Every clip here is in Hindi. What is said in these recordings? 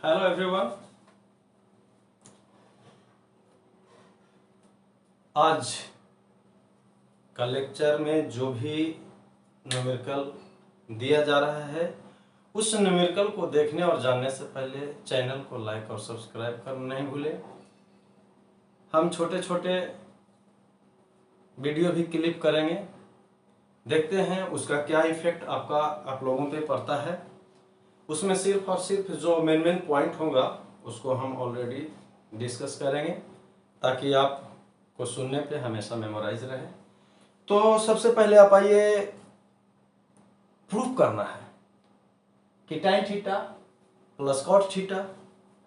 Hello everyone. आज का लेक्चर में जो भी न्यूमेरिकल दिया जा रहा है उस न्यूमेरिकल को देखने और जानने से पहले चैनल को लाइक और सब्सक्राइब करना नहीं भूलें। हम छोटे छोटे वीडियो भी क्लिप करेंगे, देखते हैं उसका क्या इफेक्ट आप लोगों पे पड़ता है। उसमें सिर्फ और सिर्फ जो मेन पॉइंट होगा उसको हम ऑलरेडी डिस्कस करेंगे ताकि आपको सुनने पे हमेशा मेमोराइज रहे। तो सबसे पहले आप आइए, प्रूफ करना है कि tan theta plus cot theta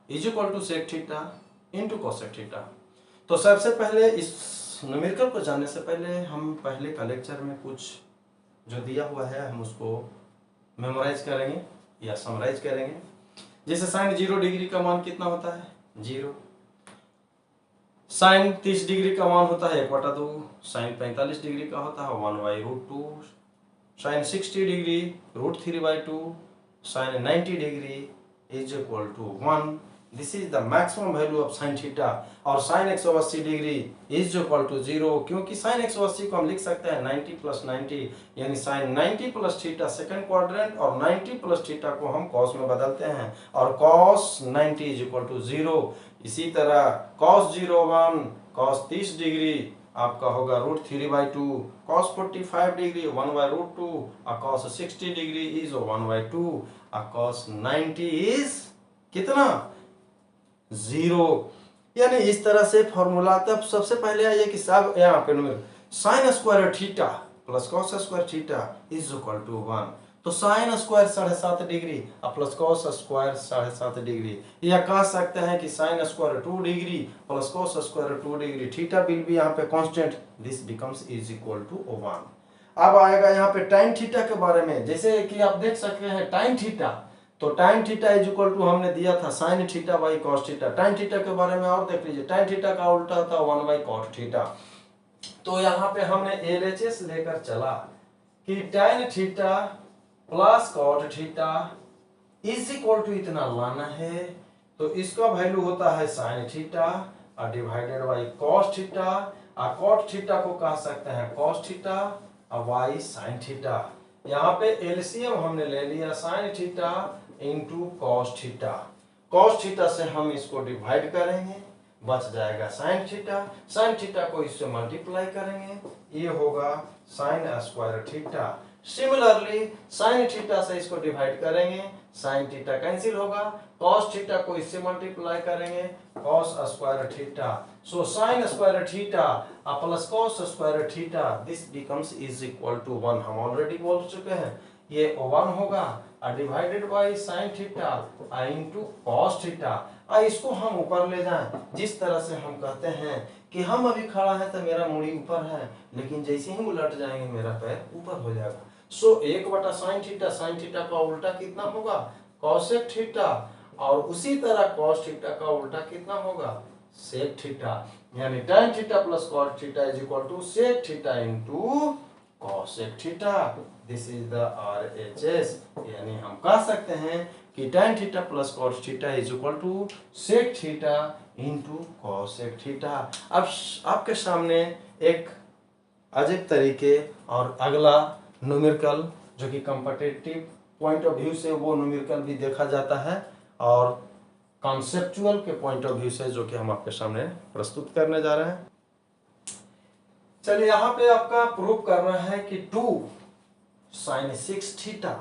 is equal to sec theta into cosec theta. तो सबसे पहले इस न्यूमेरिकल को जानने से पहले हम पहले का लेक्चर में कुछ जो दिया हुआ है हम उसको मेमोराइज करेंगे या समराइज करेंगे। जैसे साइन 0 डिग्री का मान कितना होता है? 0। साइन 30 डिग्री का मान होता है 1/2। साइन 45 डिग्री का होता है 1/√2। Sine 60 degree √3/2। Sine 90 degree is equal to 1। This is the maximum value of sine theta. और sine 180 degree is equal to 0, क्योंकि साइन 180 को हम लिख सकते हैं 90 प्लस 90, यानी sine 90 plus theta second quadrant, और 90 प्लस थीटा को हम कॉस में बदलते हैं और कॉस 90 इज इक्वल टू 0। इसी तरह कॉस 0 1, कॉस 30 डिग्री आपका होगा √3/2, कॉस 45 डिग्री 1/√2, और कॉस 60 डिग्री इज 1/2, और कॉस 90 इज कितना? 0। यानी इस तरह से फॉर्मूला। तब सबसे पहले आइए कि सब यहाँ पे sine square theta plus cos square theta is equal to 1। तो साइन स्क्वायर 7.5 डिग्री और प्लस कॉस स्क्वायर 7.5 डिग्री, या कह सकते हैं कि sine square 2 degree plus cos square 2 degree. Theta will be यहाँ पे constant, this becomes is equal to 1। अब आएगा यहाँ पे टाइन थीटा के बारे में। जैसे कि आप देख सकते हैं टाइन थीटा, तो टाइन थीटा इज इक्वल टू हमने दिया था sine theta by cos theta. टाइन थीटा के बारे में और देख लीजिए, टाइन थीटा का उल्टा था 1/cot थीटा। तो यहाँ पे हमने LHS लेकर चला कि tan theta plus cot theta is equal to इतना लाना है, तो इसका वैल्यू होता है साइन थीटा और डिवाइडेड बाई कॉस थीटा, और cot थीटा को कह सकते हैं cos थीटा और बाई साइन थीटा। यहाँ पे एलसीएम हमने ले लिया sine theta into cos theta. Cos theta से हम इसको डिवाइड करेंगे, बच जाएगा साइन थीटा। साइन थीटा को इससे मल्टीप्लाई करेंगे, ये होगा sine square theta. Similarly sine theta से इसको डिवाइड करेंगे, साइन थीटा कैंसिल होगा। कॉस थीटा को इससे मल्टीप्लाई करेंगे, cos square theta. So sine square theta plus cos square theta, this becomes is equal to 1। हम ऑलरेडी बोल चुके हैं ये 1 होगा और divided by sine theta into cos theta. इसको हम ऊपर ले जाएं, जिस तरह से हम कहते हैं कि हम अभी खड़ा है तो मेरा मुड़ी ऊपर है, लेकिन जैसे ही उलट जाएंगे मेरा पैर ऊपर हो जाएगा। सो 1/sin थीटा, साइन थीटा का उल्टा कितना होगा? Cosec theta. और उसी तरह कॉस थीटा का उल्टा कितना होगा? Sec theta. यानी tan theta plus cot theta is equal to sec theta into cosec theta. This is the RHS। यानी हम कह सकते हैं कि tan theta plus cot theta is equal to sec theta into cosec theta. अब आपके सामने एक अजीब तरीके और अगला न्यूमेरिकल जो कि कॉम्पिटिटिव पॉइंट ऑफ व्यू से वो न्यूमेरिकल भी देखा जाता है, और कॉन्सेप्चुअल के पॉइंट ऑफ व्यू से जो कि हम आपके सामने प्रस्तुत करने जा रहे हैं। चलिए यहाँ पे आपका प्रूफ करना है कि 2 sin 6 theta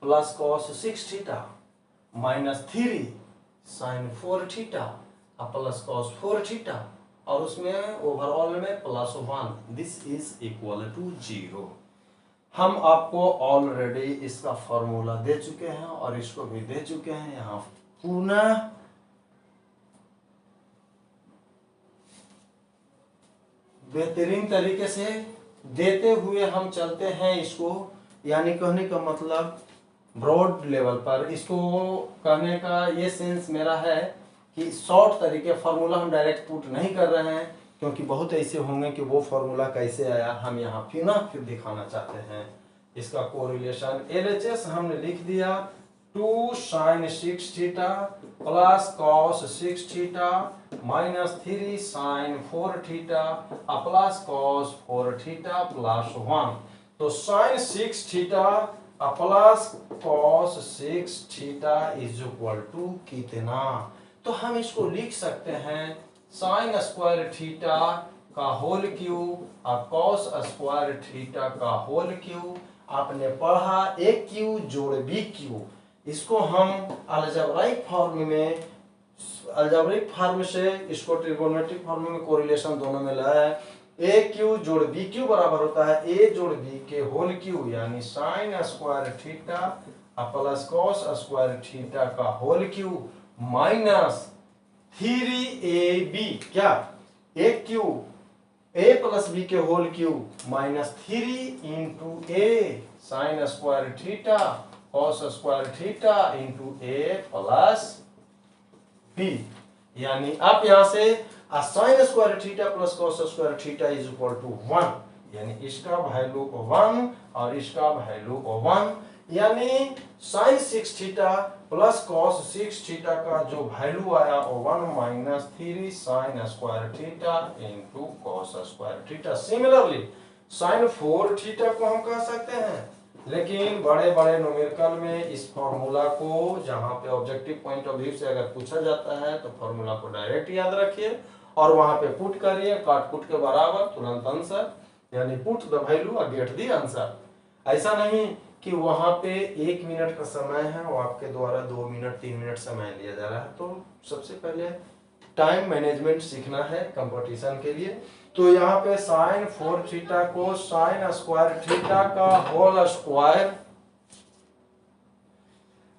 plus cos 6 theta minus 3 sin 4 theta plus cos 4 theta, और उसमें ओवरऑल में plus 1, this is equal to 0। हम आपको ऑलरेडी इसका फॉर्मूला दे चुके हैं और इसको भी दे चुके हैं। यहाँ पुनः बेहतरीन तरीके से देते हुए हम चलते हैं इसको, यानी कहने का मतलब ब्रॉड लेवल पर। इसको कहने का ये सेंस मेरा है कि शॉर्ट तरीके फॉर्मूला हम डायरेक्ट पुट नहीं कर रहे हैं, क्योंकि बहुत ऐसे होंगे कि वो फॉर्मूला कैसे आया हम यहाँ फिर दिखाना चाहते हैं। इसका कोरिलेशन LHS हमने लिख दिया 2 sin 6 theta plus cos 6 theta minus 3 sin 4 theta plus cos 4 theta plus 1। तो sin 6 theta plus cos 6 theta is equal to कितना? तो हम इसको लिख सकते हैं sin स्क्वायर थीटा का होल क्यूब और cos स्क्वायर थीटा का होल क्यूब। आपने पढ़ा ए क्यू जोड़ बी क्यू, इसको हम अलजेब्राइक फॉर्म से इसको ट्रिगोनोमेट्रिक फॉर्म में कोरिलेशन दोनों में लाया है। ए क्यू जोड़ बी क्यू बराबर होता है ए जोड़ बी के होल क्यू, यानी sine square theta plus cos square theta का होल क्यू माइनस 3ab क्या a cube a plus b के whole cube minus 3 into a sine square theta cos square theta into a plus b. यानी आप यहां से sine square theta plus cos square theta is equal to 1, यानी इसका वैल्यू 1 और इसका वैल्यू 1, यानी sine 6 theta plus cos 6 theta का जो वैल्यू आया वो 1 minus 3 sine square theta into cos square theta. Similarly sine 4 theta को हम कह सकते हैं, लेकिन बड़े बड़े न्यूमेरिकल में इस फॉर्मूला को जहां पे ऑब्जेक्टिव पॉइंट ऑफ व्यू से अगर पूछा जाता है तो फॉर्मूला को डायरेक्ट याद रखिए और वहां पे पुट करिए, काट पुट के बराबर तुरंत आंसर, यानी पुट द वैल्यू और गेट द आंसर। ऐसा नहीं कि वहां पे 1 मिनट का समय है और आपके द्वारा 2 मिनट 3 मिनट समय लिया जा रहा है। तो सबसे पहले टाइम मैनेजमेंट सीखना है कंपटीशन के लिए। तो यहाँ पे साइन 4 थीटा को साइन स्क्वायर थीटा का होल स्क्वायर,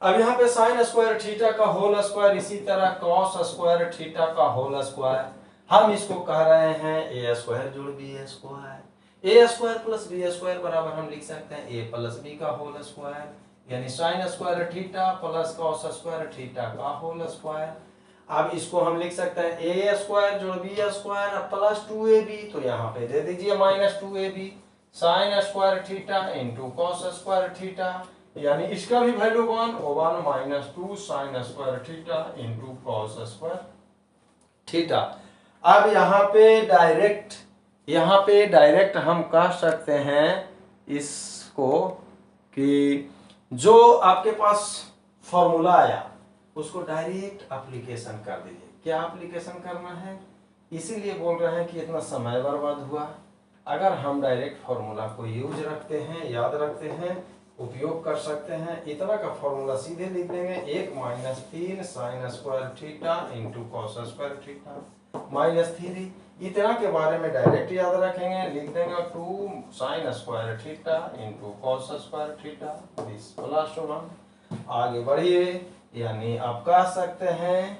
अब यहाँ पे साइन स्क्वायर थीटा का होल स्क्वायर, इसी तरह कॉस स्क्वायर थीटा का होल स्क्वायर, हम इसको कह रहे हैं ए स्क्वायर जोड़ बी स्क्वायर। ए स्क्वायर प्लस बी स्क्वायर बराबर हम लिख सकते हैं ए प्लस बी का होल स्क्वायर, यानी sine square theta plus cos square theta का होल स्क्वायर। अब इसको हम लिख सकते हैं ए स्क्वायर जोड़ बी स्क्वायर प्लस 2ab, तो यहाँ पे दे दीजिए minus 2ab sign square theta into cos square theta, यानी इसका भी value 1 minus 2 sign square theta into cos square theta. अब यहाँ पे डायरेक्ट हम कह सकते हैं इसको कि जो आपके पास फॉर्मूला आया उसको डायरेक्ट एप्लीकेशन कर दीजिए। क्या एप्लीकेशन करना है, इसीलिए बोल रहे हैं कि इतना समय बर्बाद हुआ। अगर हम डायरेक्ट फॉर्मूला को यूज रखते हैं, याद रखते हैं, उपयोग कर सकते हैं, इतना का फॉर्मूला सीधे लिख देंगे 1 minus 3 sine square theta into cos square theta minus 3, इतना के बारे में डायरेक्ट याद रखेंगे, लिख देंगे 2 sign square theta into cos square theta this plus 1। आगे बढ़िए, यानी आप कह सकते हैं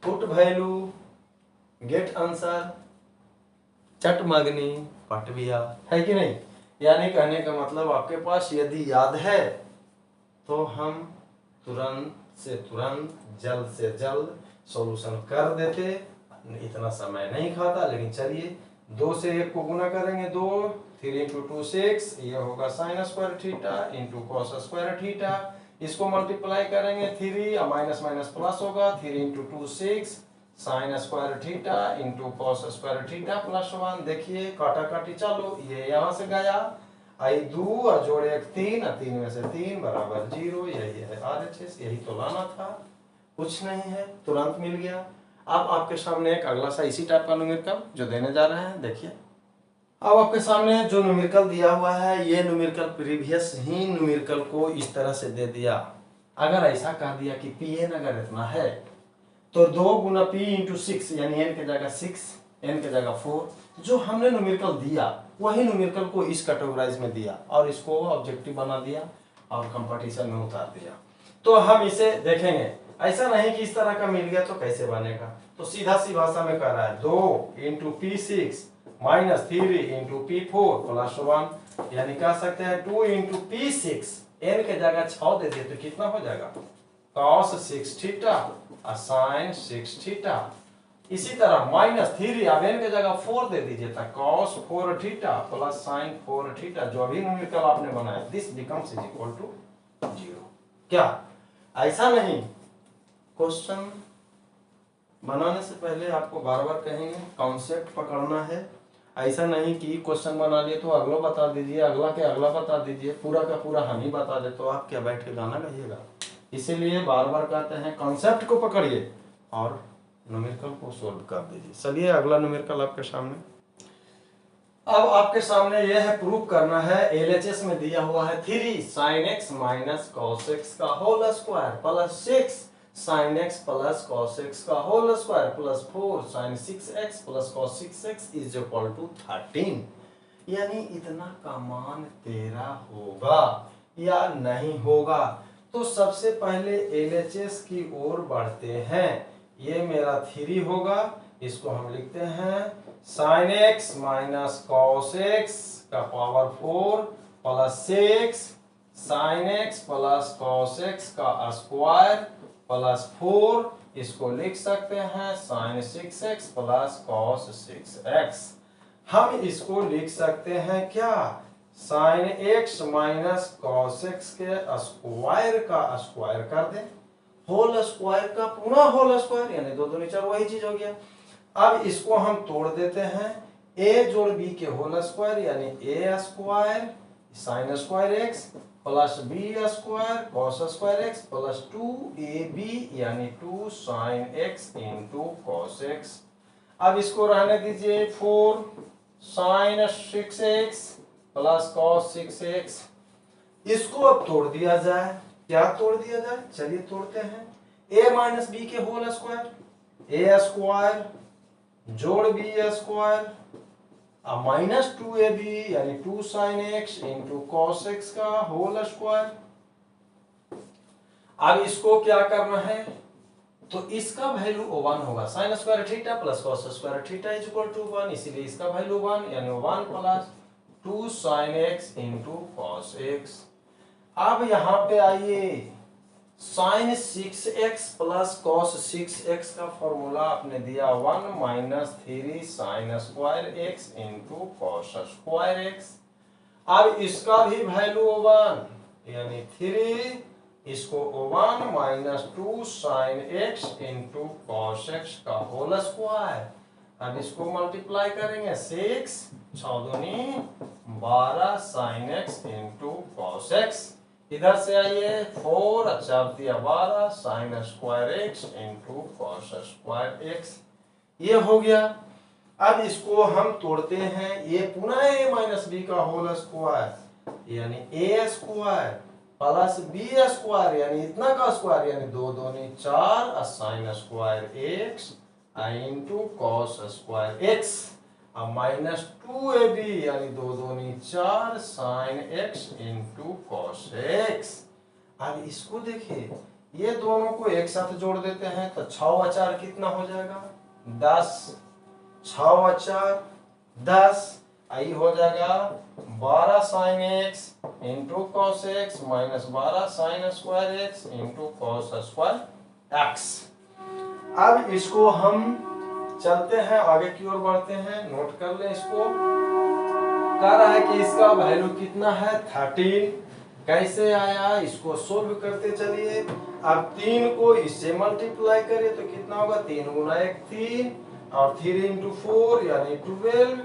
पुट वैल्यू गेट आंसर, चट मगनी पटविया, है कि नहीं? यानी कहने का मतलब आपके पास यदि याद है तो हम तुरंत से तुरंत जल्द से जल्द सॉल्यूशन कर देते, इतना समय नहीं खाता। लेकिन चलिए 2 से 1 को गुना करेंगे, 2 3 इंटू 2 6, ये होगा sine square theta into cos square theta, इसको मल्टीप्लाई करेंगे 3 माइनस माइनस प्लस होगा 3 into 2 6 sign square theta into cos square theta plus 1। देखिए काटा काटी चालू, ये यहाँ से गया, आई 2 और जोड़े 1 3, 3 में से 3 बराबर 0, यही है RHS, यही तो लाना था, कुछ नहीं है, तुरंत मिल गया। अब आपके सामने एक अगला सा इसी टाइप का न्यूमेरिकल जो देने जा रहे हैं, देखिए। अब आपके सामने जो न्यूमेरिकल दिया हुआ है, ये न्यूमेरिकल प्रीवियस ही न्यूमेरिकल को इस तरह से दे दिया। अगर ऐसा कह दिया कि Pn अगर इतना है तो 2 गुना P इंटू 6, यानी n के जगह 6 n के जगह 4, जो हमने न्यूमेरिकल दिया वही न्यूमेरिकल को इस कैटेगराइज में दिया और इसको ऑब्जेक्टिव बना दिया और कंपटीशन में उतार दिया। तो हम इसे देखेंगे, ऐसा नहीं कि इस तरह का मिल गया तो कैसे बनेगा। तो सीधा सी भाषा में कह रहा है 2 into P6 minus 3 into P4 plus 1, यानी कह सकते हैं 2 इंटू P6, n के जगह 6 दे दिए तो कितना हो जाएगा cos 6 थीटा और sin 6 थीटा। इसी तरह माइनस 3, अब n के जगह 4 दे दीजिए था cos 4 theta plus sin 4 theta, जो अभी न्यूमेरिकल आपने बनाया, this becomes is equal to 0। क्या ऐसा नहीं? क्वेश्चन बनाने से पहले आपको बार बार कहेंगे कॉन्सेप्ट पकड़ना है। ऐसा नहीं कि क्वेश्चन बना लिए तो अगला बता दीजिए, अगला के अगला बता दीजिए, पूरा का पूरा हम ही बता दे तो आप क्या बैठ के गाना गाइएगा। इसीलिए बार बार कहते हैं कॉन्सेप्ट को पकड़िए और न्यूमेरिकल को सोल्व कर दीजिए। चलिए अगला न्यूमेरिकल आपके सामने। अब आपके सामने यह है, प्रूफ करना है। एलएचएस में दिया हुआ है 3 sin x minus cos x का whole square plus 6 sin x plus cos x का whole square plus 4 sin 6x plus cos 6x is equal to 13। यानी इतना का मान 13 होगा या नहीं होगा। तो सबसे पहले एलएचएस की ओर बढ़ते हैं। ये मेरा 3 होगा, इसको हम लिखते हैं sin x minus cos x का power 4 plus 6 sin x plus cos x का स्क्वायर प्लस 4, इसको लिख सकते हैं sin 6x plus cos 6x। हम इसको लिख सकते हैं क्या, sin x minus cos x के स्क्वायर का स्क्वायर कर दें, होल स्क्वायर का पुनः होल स्क्वायर, यानी 2 दूनी 4 वही चीज हो गया। अब इसको हम तोड़ देते हैं, a जोड़ b के होल स्क्वायर यानी a square sin square x plus b square cos square x plus 2ab यानी 2 sin x into cos x। अब इसको रहने दीजिए 4 sin 6x plus cos 6x। इसको अब तोड़ दिया जाए। क्या तोड़ दिया जाए, चलिए तोड़ते हैं। a माइनस बी के होल स्क्वायर, a स्क्वायर जोड़ बी स्क्वायर माइनस 2ab यानी 2 sin x into cos x का होल स्क्वायर। अब इसको क्या करना है, तो इसका वैल्यू 1 होगा। sin square theta plus cos square theta is equal to 1, इसीलिए इसका वैल्यू 1 यानी 1 plus 2 sin x into cos x। अब यहां पे आइए, sin 6x plus cos 6x का फॉर्मूला आपने दिया 1 minus 3 sin square x into cos square x। अब इसका भी वैल्यू 1 यानी 3, इसको 1 minus 2 sin x into cos x का होल स्क्वायर। अब इसको मल्टीप्लाई करेंगे 6 6 दूनी 12 sin x into cos x। इधर से आइए 4 4 12 sin square x into cos square x। ये हो गया। अब इसको हम तोड़ते हैं, ये पुनः a माइनस बी का होल स्क्वायर यानी a square plus b square यानी इतना का स्क्वायर यानी 2 दूनी 4 sin square x into cos square x minus 2ab यानी 2 दूनी 4 sin x into cos x। अब इसको देखिए, ये दोनों को एक साथ जोड़ देते हैं तो 6 4 कितना हो जाएगा 10, 6 4 10, आई हो जाएगा 12 sin x into cos x minus 12 sin square x into cos square x। अब इसको हम चलते हैं आगे की ओर बढ़ते हैं, नोट कर लें। इसको कह रहा है कि इसका वैल्यू कितना है 13। कैसे आया, इसको सोल्व करते चलिए। अब 3 को इससे मल्टीप्लाई करिए तो कितना होगा, 3 गुना 1 3 और 3 इंटू 4 यानी 12।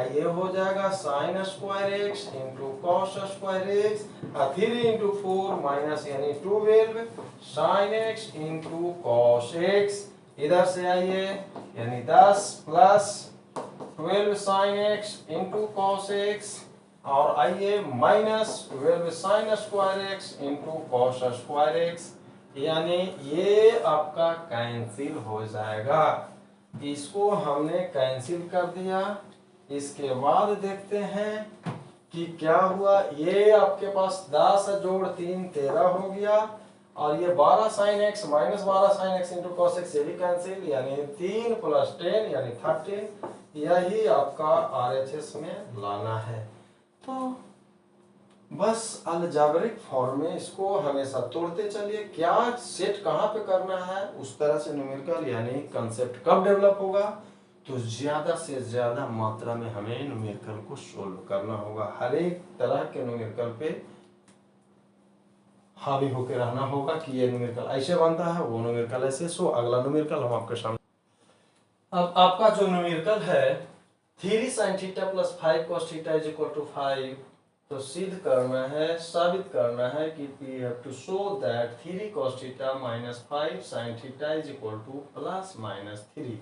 ये हो जाएगा sin square x into cos square x और 3 इंटू 4 माइनस यानी 12 sin x into cos x। इधर से आइए यानी 10 plus 12 sin x into cos x और आइए minus 12 sin square x into cos square x, यानी ये आपका कैंसिल हो जाएगा। इसको हमने कैंसिल कर दिया। इसके बाद देखते हैं कि क्या हुआ। ये आपके पास 10 जोड़ 3 13 हो गया और ये 12 sin x minus 12 sin x into cos x ये भी कैंसिल, यानी 3 प्लस 10 यानी 13। यही आपका RHS में लाना है। तो बस अलजेब्रिक फॉर्म में इसको हमेशा तोड़ते चलिए। क्या सेट कहाँ पे करना है, उस तरह से न्यूमेरिकल यानी कंसेप्ट कब डेवलप होगा, तो ज्यादा से ज्यादा मात्रा में हमें न्यूमेरिकल को सोल्व करना होगा। हर एक तरह के न्यूमेरिकल पे हावी होकर रहना होगा कि ये न्यूमेरिकल ऐसे बनता है, वो न्यूमेरिकल ऐसे। सो अगला न्यूमेरिकल हम आपके सामने, अब आपका जो न्यूमेरिकल है 3 sin theta plus 5 cos theta is equal to 5, तो सिद्ध करना है, साबित करना है कि we have to show that 3 cos theta minus 5 sin theta is equal to plus minus 3।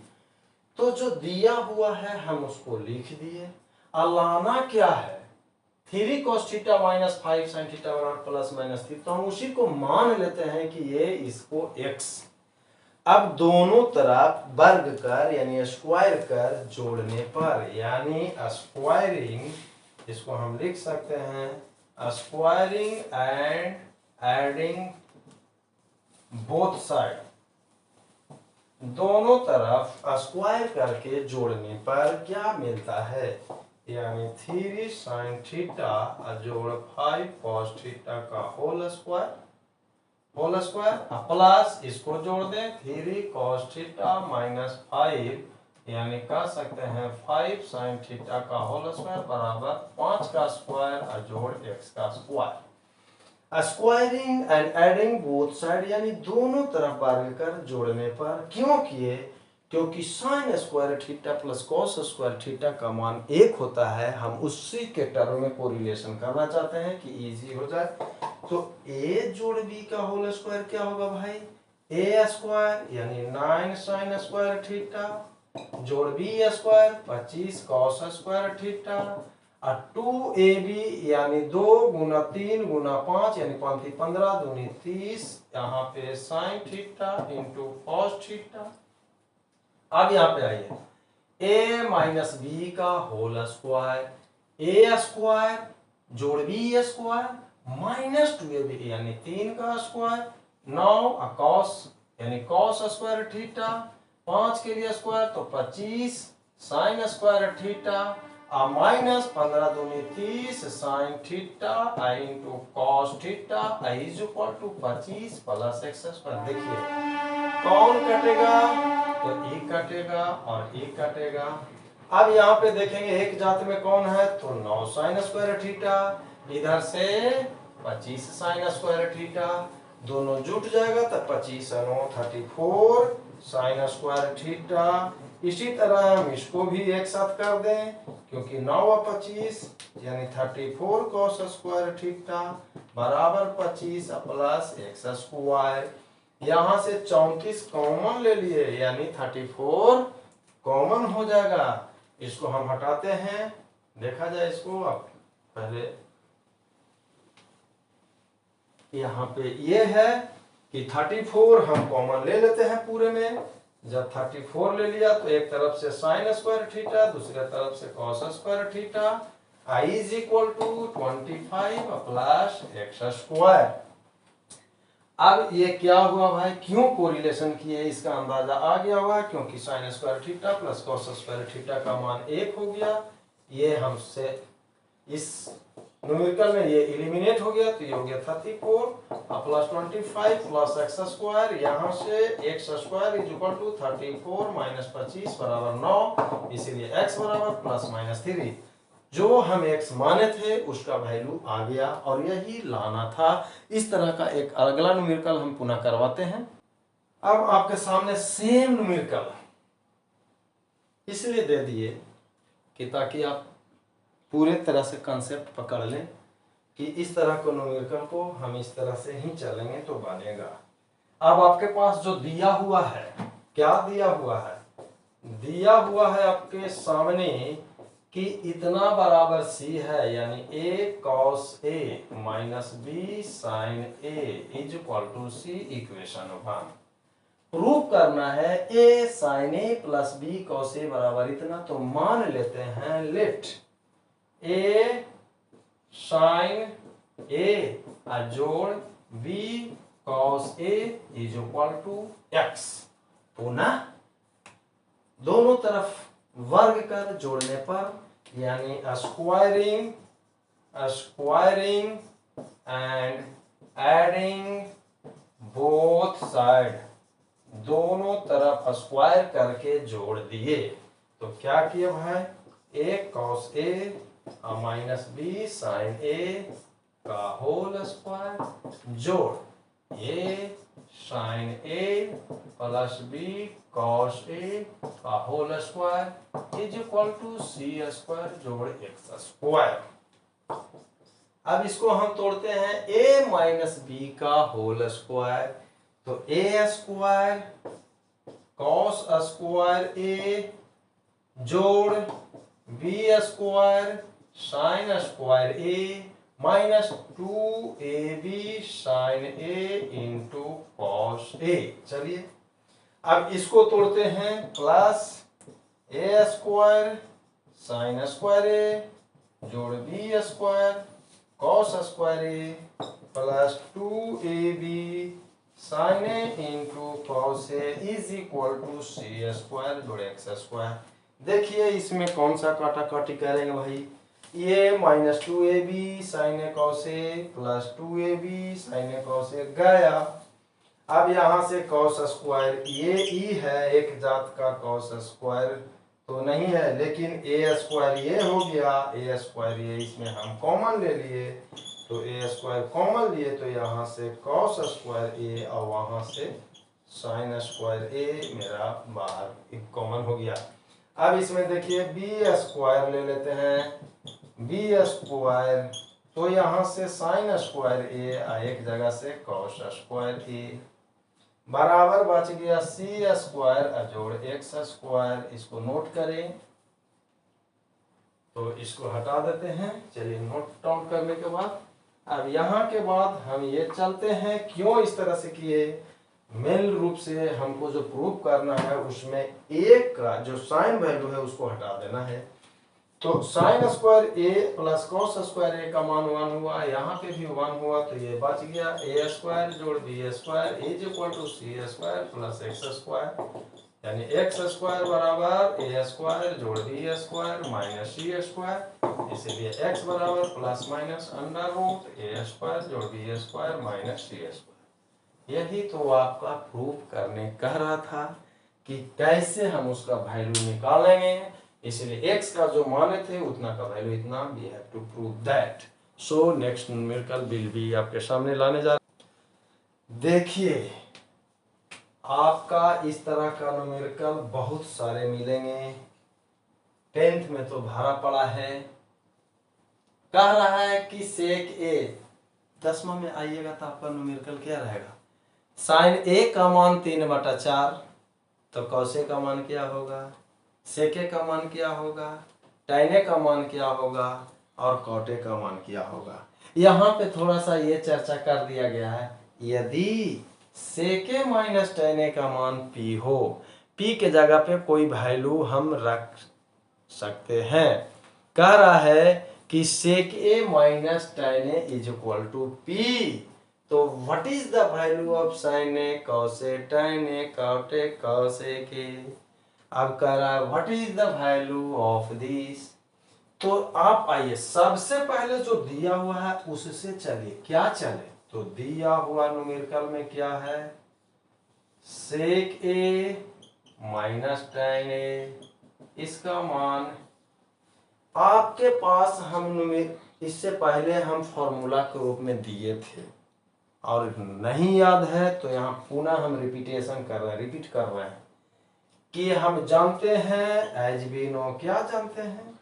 तो जो दिया हुआ है हम उसको लिख दिए। अलाना क्या है, 3 cos theta minus 5 sin theta बराबर प्लस माइनस 3, तो हम उसी को मान लेते हैं कि ये इसको x। अब दोनों तरफ वर्ग कर यानी स्क्वायर कर जोड़ने पर, यानी स्क्वायरिंग, इसको हम लिख सकते हैं squaring and adding both side, दोनों तरफ स्क्वायर करके जोड़ने पर क्या मिलता है, यानी 3 sin थीटा जोड़ 5 cos थीटा का होल स्क्वायर प्लस इसको जोड़ दें 3 cos थीटा माइनस 5, यानी कह सकते हैं 5 sin थीटा का होल स्क्वायर बराबर 5 का स्क्वायर जोड़ x का square. Squaring and adding both side, यानी दोनों तरफ वर्ग कर जोड़ने पर, क्यों किए, क्योंकि sign square theta plus cos square theta का मान 1 होता है। हम उसी के टर्म में कोरिलेशन करना चाहते हैं कि इजी हो जाए। तो a जोड़ b का होल स्क्वायर क्या होगा भाई, a स्क्वायर यानी 9 sin स्क्वायर थीटा जोड़ b square 25 cos square theta, और 2ab यानी 2 गुना 3 गुना 5 यानी 15 दूनी 30, यहाँ पे sign theta into cos theta. अब यहाँ पे आइए a माइनस बी का होल स्क्वायर, a स्क्वायर जोड़ b स्क्वायर माइनस 2ab यानी 3 का स्क्वायर, 9 cos यानी cos स्क्वायर थीटा, 5 के लिए स्क्वायर तो 25 साइन स्क्वायर थीटा, माइनस 15 दूनी 30 sine theta into cos theta is equal to 25 plus x square. देखिए कौन कटेगा, तो e कटेगा और e कटेगा। अब यहाँ पे देखेंगे एक जात में कौन है, तो 9 साइन स्क्वायर थीटा, इधर से 25 साइन स्क्वायर थीटा, दोनों जुट जाएगा तो 25 9 34 साइन स्क्वायर थीटा। इसी तरह हम इसको भी एक साथ कर दें, क्योंकि 9 और 25 यानी 34 cos स्क्वायर थीटा बराबर 25 प्लस एक्स स्क्वायर। यहाँ से 34 कॉमन ले लिए यानी 34 कॉमन हो जाएगा। इसको हम हटाते हैं, देखा जाए इसको। अब पहले यहाँ पे ये है कि 34 हम कॉमन ले लेते हैं पूरे में। जब 34 ले लिया तो एक तरफ से साइन स्क्वायर थीटा, दूसरे तरफ से cos square theta, I is equal to 25 plus x square. अब ये क्या हुआ भाई, क्यों कोरिलेशन किए, इसका अंदाजा आ गया होगा, क्योंकि sign square theta plus cos square theta का मान 1 हो गया। ये हमसे इस न्यूमेरिकल में ये एलिमिनेट हो गया, तो ये हो गया 34 प्लस 25 प्लस एक्स स्क्वायर, यहाँ से X square is equal to 34 minus 25 बराबर 9, इसीलिए एक्स बराबर प्लस माइनस 3। जो हम एक्स माने थे उसका वैल्यू आ गया और यही लाना था। इस तरह का एक अगला न्यूमेरिकल हम पुनः करवाते हैं। अब आपके सामने सेम न्यूमेरिकल इसलिए दे दिए कि ताकि आप पूरे तरह से कंसेप्ट पकड़ लें कि इस तरह के न्यूमेरिकल को हम इस तरह से ही चलेंगे तो बनेगा। अब आपके पास जो दिया हुआ है, क्या दिया हुआ है, दिया हुआ है आपके सामने कि इतना बराबर c है, यानी a cos a minus b sin a is equal to c equation 1। Proof करना है a sin a plus b cos a बराबर इतना, तो मान लेते हैं लेट a sin a जोड़ b cos a is equal to x। पुनः दोनों तरफ वर्ग कर जोड़ने पर, यानी squaring and adding both side, दोनों तरफ स्क्वायर करके जोड़ दिए। तो क्या किए भाई, a cos a minus b sin a का होल स्क्वायर जोड़ A sine A plus B cos A का whole square is equal to C square जोड़ एक्स स्क्वायर। अब इसको हम तोड़ते हैं a माइनस बी का होल स्क्वायर, तो ए स्क्वायर कॉस स्क्वायर ए जोड़ B square sine square A minus 2ab sine A into cos ए। चलिए अब इसको तोड़ते हैं, plus A square sine square ए जोड़ B square cos square a plus 2ab sine A into cos a is equal to C square जोड़ एक्स स्क्वायर। देखिए इसमें कौन सा काटाकाटी करेंगे भाई, ये minus 2ab sine a cos a plus 2ab sine a cos a गया। अब यहाँ से कॉस स्क्वायर ये ई है, एक जात का कॉस स्क्वायर तो नहीं है, लेकिन ए स्क्वायर ये हो गया, ए स्क्वायर ये इसमें हम कॉमन ले लिए, तो ए स्क्वायर कॉमन लिए तो यहाँ से कॉस स्क्वायर ए और वहाँ से साइन स्क्वायर ए मेरा बाहर एक कॉमन हो गया। अब इसमें देखिए बी स्क्वायर ले लेते हैं, बी स्क्वायर तो यहाँ से साइन स्क्वायर ए एक जगह से कॉस स्क्वायर ए बराबर बच गया सी स्क्वायर जोड़ एक्स स्क्वायर। इसको नोट करें तो इसको हटा देते हैं। चलिए नोट डाउन करने के बाद अब यहाँ के बाद हम ये चलते हैं, क्यों इस तरह से किए, मेन रूप से हमको जो प्रूव करना है उसमें एक का जो साइन वैल्यू है उसको हटा देना है। तो sine square a plus cos square ए का मान 1 हुआ, यहाँ पे भी 1 हुआ, तो ये बच गया ए स्क्वायर जोड़ B square is equal to C square plus x square, यानी एक्स स्क्वायर बराबर ए स्क्वायर जोड़ B square minus c square, इसीलिए एक्स बराबर plus minus under root a square जोड़ B square minus c square. यही तो आपका प्रूफ करने कह रहा था कि कैसे हम उसका वैल्यू निकालेंगे, इसलिए x का जो माने थे उतना का वैल्यू इतना, we have to prove that. So next numerical will be आपके सामने लाने जा रहे। देखिए आपका इस तरह का न्यूमेरिकल बहुत सारे मिलेंगे, 10th में तो भरा पड़ा है। कह रहा है कि सेक ए, 10वां में आइएगा तो आपका न्यूमेरिकल क्या रहेगा, साइन ए का मान 3/4, तो कॉस ए का मान क्या होगा, सेके का मान क्या होगा, टाइने का मान क्या होगा और कॉटे का मान क्या होगा। यहाँ पे थोड़ा सा ये चर्चा कर दिया गया है, यदि सेके माइनस टाइने का मान पी हो, पी के जगह पे कोई वैल्यू हम रख सकते हैं। कह रहा है कि sec a minus tan is equal to p, तो what is the value of sine a cos a tan a cot A cos ए के। अब कह रहा है what is the value of this, तो आप आइए सबसे पहले जो दिया हुआ है उससे चलिए, क्या चले, तो दिया हुआ न्यूमेरिकल में क्या है, सेक ए माइनस टाइन ए, इसका मान आपके पास हम इससे पहले हम फॉर्मूला के रूप में दिए थे और नहीं याद है तो यहाँ पुनः हम रिपीटेशन कर रहे हैं, रिपीट कर रहे हैं कि हम जानते हैं एज वी नो, क्या जानते हैं,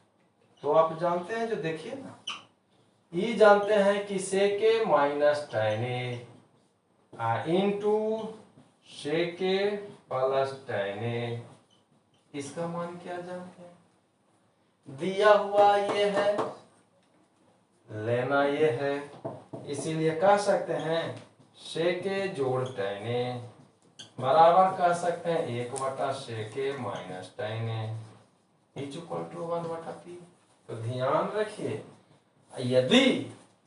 तो आप जानते हैं जो देखिए ना, ये जानते हैं कि सेके माइनस टाइन ए इंटू सेके प्लस टाइन ए, इसका मान क्या जानते हैं, दिया हुआ ये है, लेना ये है, इसीलिए कह सकते हैं सेके जोड़ टाइन ए बराबर कह सकते हैं 1/सेके minus tan a is equal to 1/p। तो ध्यान रखिए यदि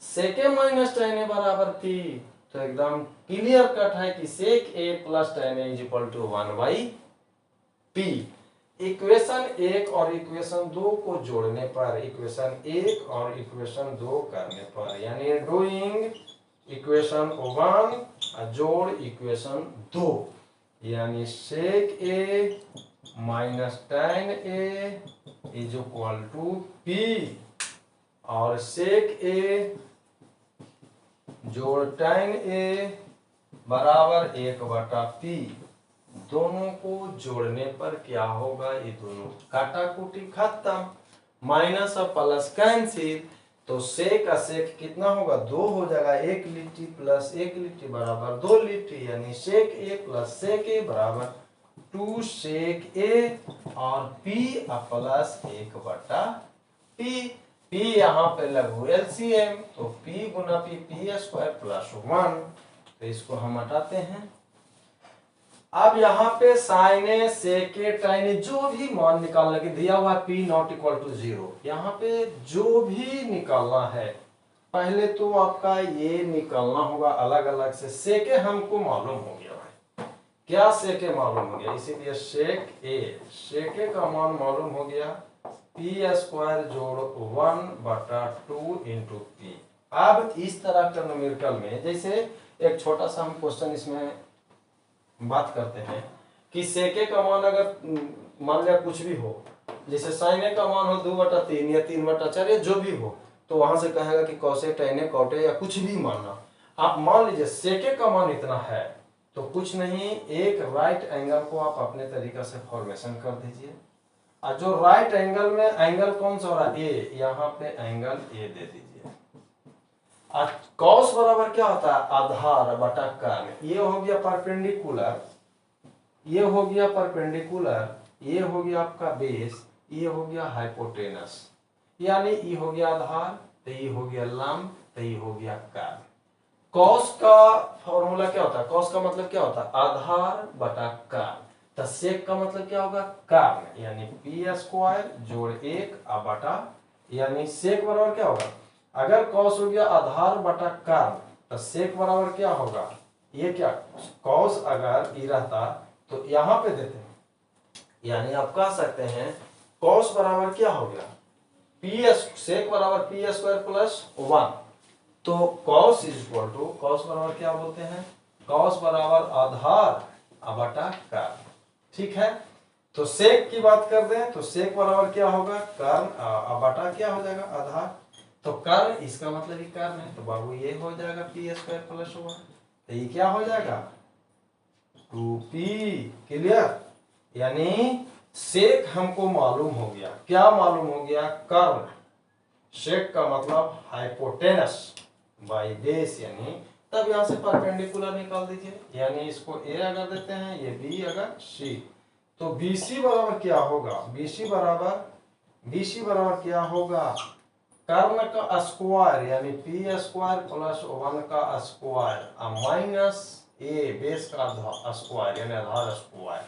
सेके माइनस टाइन ए बराबर p, तो एकदम क्लियर कट है कि sec a plus tan a is equal to 1/p। Equation 1 और इक्वेशन 2 को जोड़ने पर, इक्वेशन 1 और इक्वेशन 2 करने पर, यानी डूइंग इक्वेशन 1 जोड़ इक्वेशन 2, यानी सेक a minus tan a is equal to p और सेक ए जोड़ tan A बराबर 1/p, दोनों को जोड़ने पर क्या होगा, ये दोनों काटाकुटी खत्म, माइनस और प्लस कैंसिल, तो सेक का सेक कितना होगा, 2 हो जाएगा, 1 लिट्टी प्लस 1 लिट्टी बराबर 2 लिट्टी, यानी सेक ए प्लस सेक ए बराबर 2 सेक ए, और p प्लस 1/p, p यहाँ पे लघु एलसीएम, तो p गुना p, p स्क्वायर प्लस 1, तो इसको हम हटाते हैं। अब यहाँ पे साइन सेके टाइन जो भी मान निकालने के दिया हुआ p नॉट इक्वल टू 0, यहाँ पे जो भी निकालना है पहले तो आपका ये निकालना होगा अलग अलग से। सेके हमको मालूम हो गया भाई, क्या सेके मालूम हो गया, इसीलिए सेक ए, सेके का मान मालूम हो गया p स्क्वायर जोड़ 1/2 इंटू p। अब इस तरह का न्यूमेरिकल में जैसे एक छोटा सा हम क्वेश्चन इसमें बात करते हैं कि सेके का मान अगर मान लिया कुछ भी हो, जैसे साइने का मान हो 2/3 या 3/4 या जो भी हो, तो वहां से कहेगा कि कौसे टैने कौटे या कुछ भी मानना। आप मान लीजिए सेके का मान इतना है, तो कुछ नहीं, एक राइट एंगल को आप अपने तरीका से फॉर्मेशन कर दीजिए, और जो राइट एंगल में एंगल कौन सा हो रहा है, ए, यहाँ पे एंगल ए दे दीजिए। कॉस बराबर क्या होता है, आधार बटा कर्ण, ये हो गया परपेंडिकुलर, ये हो गया परपेंडिकुलर, ये हो गया आपका बेस, ये हो गया हाइपोटेनस, यानी ये हो गया आधार, तो ये हो गया लंब, तो ये हो गया कर्ण। कॉस का फॉर्मूला क्या होता है, कॉस का मतलब क्या होता है, आधार बटा कर्ण, तो सेक का मतलब क्या होगा, कर्ण, यानी p स्क्वायर जोड़ 1 बटा, यानी सेक बराबर क्या होगा, अगर कॉस हो गया आधार बटा कर्ण, तो सेक बराबर क्या होगा, ये क्या, कॉस अगर ये रहता तो यहां पे देते हैं, यानी आप कह सकते हैं कॉस बराबर क्या हो गया, सेक बराबर p स्क्वायर प्लस 1, तो cos is equal to, cos बराबर क्या बोलते हैं, कॉस बराबर आधार बटा कर्ण, ठीक है। तो सेक की बात कर दें तो सेक बराबर क्या होगा, कर्ण बटा क्या हो जाएगा, आधार, तो कर्ण इसका मतलब ही कर्ण है, तो बाबू ये हो जाएगा p स्क्वायर प्लस 1, तो ये क्या हो जाएगा 2p, क्लियर। यानी सेक हमको मालूम हो गया, क्या मालूम हो गया, कर्ण, सेक का मतलब हाइपोटेनस बाय बेस, यानी तब यहां से परपेंडिकुलर निकाल दीजिए, यानी इसको a अगर देते हैं, ये b अगर c, तो BC बराबर क्या होगा, BC बराबर क्या होगा, कर्ण का स्क्वायर यानी p स्क्वायर प्लस 1 का स्क्वायर माइनस a बेस का स्क्वायर यानी आधार स्क्वायर,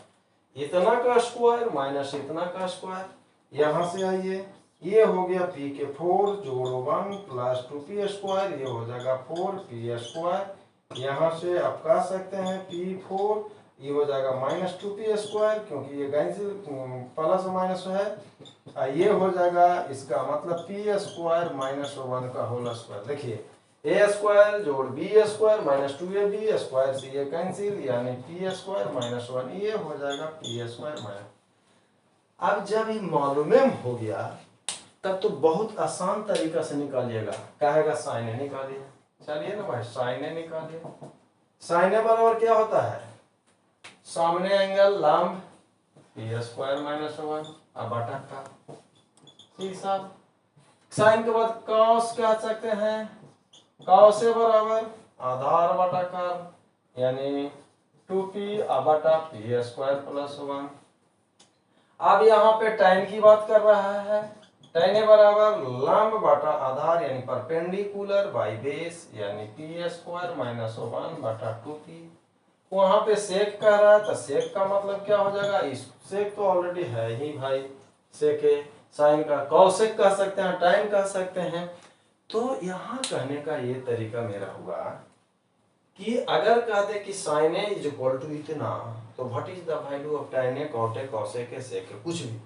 इतना का स्क्वायर माइनस इतना का स्क्वायर, यहां से आइए, ये हो गया p के 4 जोड़ 1 प्लस 2p स्क्वायर, ये हो जाएगा 4p स्क्वायर, यहाँ से आप कह सकते हैं p4, ये हो जाएगा माइनस 2p स्क्वायर, क्योंकि ये कैंसिल प्लस माइनस है, ये हो जाएगा इसका मतलब p स्क्वायर माइनस 1 का होल स्क्वायर, देखिए a स्क्वायर जोड़ b square minus 2ab square से ये कैंसिल, यानी p स्क्वायर माइनस 1, ये हो जाएगा p स्क्वायर माइनस। अब जब ये मालूम हो गया तब तो बहुत आसान तरीका से निकालिएगा, कहेगा साइने निकालिए, चलिए ना भाई साइने निकालिए, साइने बराबर क्या होता है, सामने एंगल लंब p स्क्वायर माइनस 1 बटा का, ठीक साहब। साइन के बाद कॉस कह सकते हैं, कॉस बराबर आधार बटा कर्ण, यानी 2p बटा p स्क्वायर प्लस 1। अब यहाँ पे tan की बात कर रहा है, tan बराबर लंब बटा आधार यानी परपेंडिकुलर बाय बेस, यानी p स्क्वायर माइनस 1 बटा 2p। वहां पे सेक कह रहा है, तो सेक का मतलब क्या हो जाएगा, इस सेक तो ऑलरेडी है ही भाई, सेक है, साइन का कॉसेक कह सकते हैं, tan कह सकते हैं। तो यहाँ कहने का ये तरीका मेरा हुआ कि अगर कहते कि sine a is equal to इतना, तो what is the value of tan a, cot a, cosec a, sec a, कुछ भी,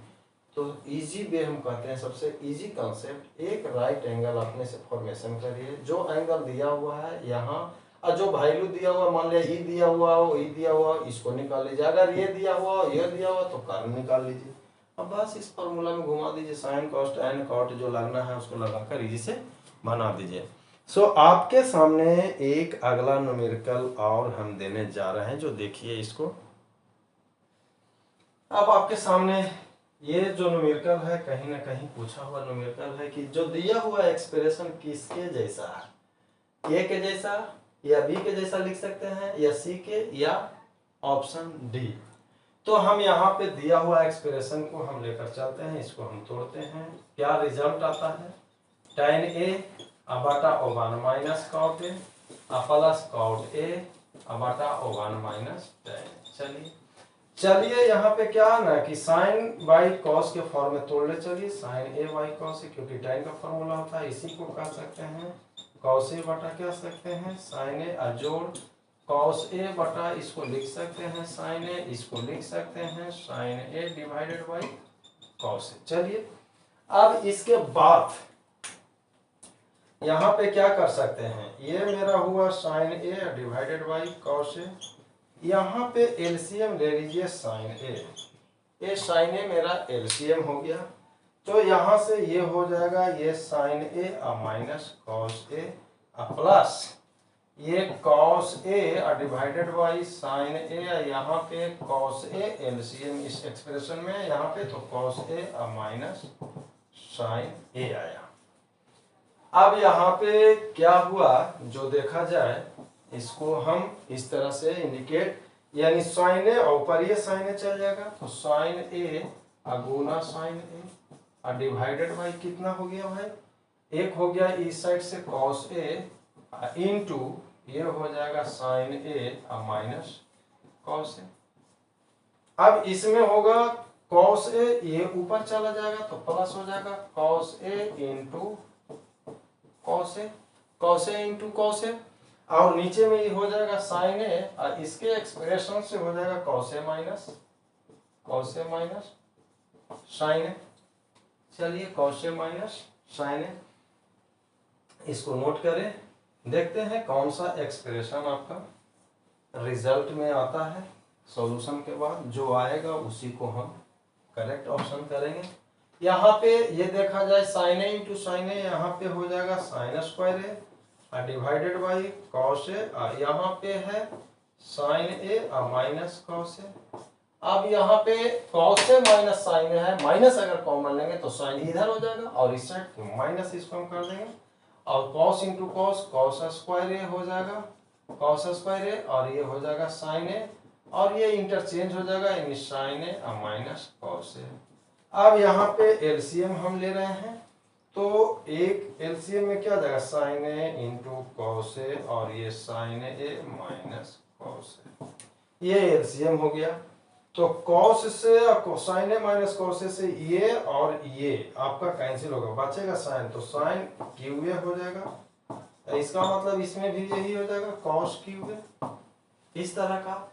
तो इजी वे हम कहते हैं, सबसे इजी कंसेप्ट, एक राइट एंगल अपने से फॉर्मेशन करिए, जो एंगल दिया हुआ है यहाँ, और जो वैल्यू दिया हुआ, मान लिया ई दिया हुआ हो, ई दिया हुआ, इसको निकाल लीजिए, अगर ये दिया हुआ हो, ये दिया हुआ, तो कर्ण निकाल लीजिए। अब बस इस फॉर्मूला में घुमा दीजिए, साइन कॉस tan कॉट जो लगना है उसको लगाकर इजी से बना दीजिए। सो आपके सामने एक अगला न्यूमेरिकल और हम देने जा रहे हैं, जो देखिए इसको। अब आपके सामने ये जो न्यूमेरिकल है, कहीं ना कहीं पूछा हुआ न्यूमेरिकल है कि जो दिया हुआ एक्सप्रेशन किसके जैसा है, ए के जैसा या बी के जैसा लिख सकते हैं, या सी के, या ऑप्शन डी। तो हम यहाँ पे दिया हुआ एक्सप्रेशन को हम लेकर चलते हैं, इसको हम तोड़ते हैं। क्या रिजल्ट आता है, tan ए बटा O1 minus cot a plus cot a बटा O1 माइनस tan। चलिए यहाँ पे क्या है ना कि साइन बाई कॉस के फॉर्म में तोड़ ले। चलिए साइन ए बाई कॉस, क्योंकि tan का फॉर्मूला होता है, इसी को कह सकते हैं कॉस ए बटा क्या सकते हैं साइन ए, जोड़ कॉस ए बटा इसको लिख सकते हैं साइन ए, इसको लिख सकते हैं sine a divided by cos ए। चलिए अब इसके बाद यहाँ पे क्या कर सकते हैं, ये मेरा हुआ sine a divided by cos a, यहाँ पे एलसीएम ले लीजिए साइन ए, ये साइन ए मेरा एलसीएम हो गया। तो यहाँ से ये हो जाएगा ये sine a minus cos a plus ये cos a divided by sine a, यहाँ पे कॉस ए एलसीएम इस एक्सप्रेशन में, यहाँ पे तो cos a minus sine a आया। अब यहाँ पे क्या हुआ जो देखा जाए, इसको हम इस तरह से इंडिकेट, यानी साइन ए और ऊपर ये साइन ए चल जाएगा, तो साइन ए गुना साइन ए डिवाइडेड बाई कितना हो गया भाई, एक हो गया इस साइड से कॉस ए इनटू ये हो जाएगा sine a minus cos a. अब इसमें होगा कॉस ए, ये ऊपर चला जाएगा तो प्लस हो जाएगा cos A into cos A, cos A into cos a, और नीचे में ये हो जाएगा साइन ए, और इसके एक्सप्रेशन से हो जाएगा कॉस ए माइनस साइन ए। चलिए कॉस ए माइनस साइन ए, इसको नोट करें, देखते हैं कौन सा एक्सप्रेशन आपका रिजल्ट में आता है। सॉल्यूशन के बाद जो आएगा उसी को हम करेक्ट ऑप्शन करेंगे। यहाँ पे ये देखा जाए sine A into sine a, यहाँ पे हो जाएगा sine square a divided by cos a, यहाँ पे है sine a minus cos a. अब यहाँ पे cos a minus sine a है, माइनस अगर कॉमन लेंगे तो साइन इधर हो जाएगा और इस साइड माइनस इसको हम कर देंगे, और cos into cos cos square a हो जाएगा कॉस स्क्वायर ए, और ये हो जाएगा साइन ए, और ये इंटरचेंज हो जाएगा यानी sine a minus cos a. अब यहाँ पे एलसीएम हम ले रहे हैं, तो एक एलसीएम में क्या जाएगा sine A into cos a, और ये sine a minus cos a, ये एलसीएम हो गया। तो कॉस से साइन ए माइनस कॉस ए से ये और ये आपका कैंसिल होगा, बचेगा साइन, तो साइन क्यू ए हो जाएगा। इसका मतलब इसमें भी यही हो जाएगा कॉस क्यू ए, इस तरह का।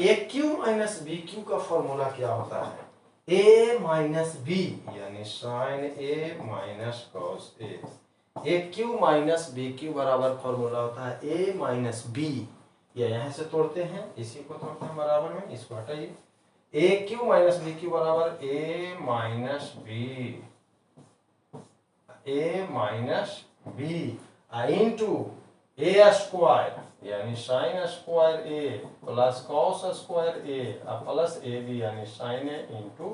ए क्यू माइनस बी क्यू का फॉर्मूला क्या होता है, ए माइनस बी यानी sine a minus cos A. A cube minus b cube बराबर फॉर्मूला होता है ए माइनस बी, या यहाँ से तोड़ते हैं, इसी को तोड़ते हैं बराबर में, इसको हटाइए, a cube minus b cube बराबर a minus b into a square यानी sine square a plus cos square a plus a b यानी sine A into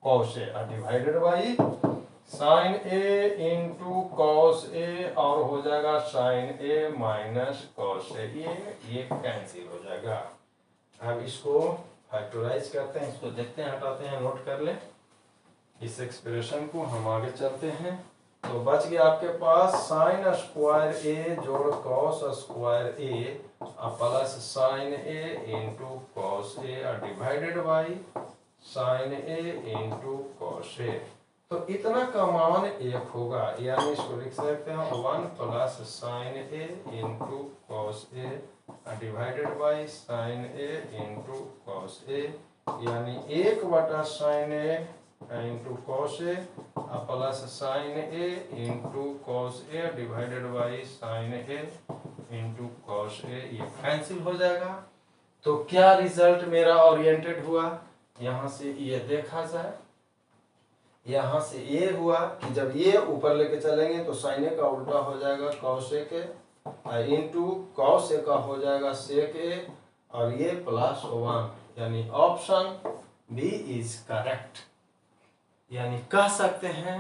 cos a divided by sine A into cos a, और हो जाएगा sine a minus cos a, ये कैंसिल हो जाएगा। अब इसको फैक्टराइज करते हैं, इसको देखते हैं, हटाते हैं, नोट कर लें इस एक्सप्रेशन को, हम आगे चलते हैं। तो बच गया आपके पास साइन स्क्वायर ए जोड़ cos square a plus sine A into cos a divided by sine A into cos a. तो इतना का मान 1 होगा, यानी इसको लिख सकते हैं 1 plus sine A into cos a divided by sine A into cos a, यानी 1 बटा sine A into cos a plus sine A into cos a divided by sine A into cos a, ये कैंसिल हो जाएगा। तो क्या रिजल्ट मेरा ओरिएंटेड हुआ, यहाँ से ये देखा जाए, यहाँ से ये हुआ कि जब ये ऊपर लेके चलेंगे तो साइन ए का उल्टा हो जाएगा cosec A into cos A का हो जाएगा सेक ए और ये +1, यानी ऑप्शन बी इज करेक्ट। यानी कह सकते हैं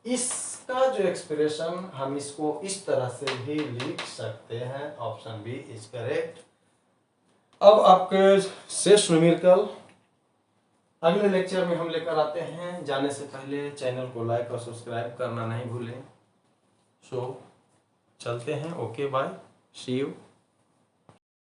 इसका जो एक्सप्रेशन हम इसको इस तरह से भी लिख सकते हैं, ऑप्शन बी इज करेक्ट। अब आपके शेष न्यूमेरिकल अगले लेक्चर में हम लेकर आते हैं। जाने से पहले चैनल को लाइक और सब्सक्राइब करना नहीं भूलें। सो चलते हैं। Okay bye, see you.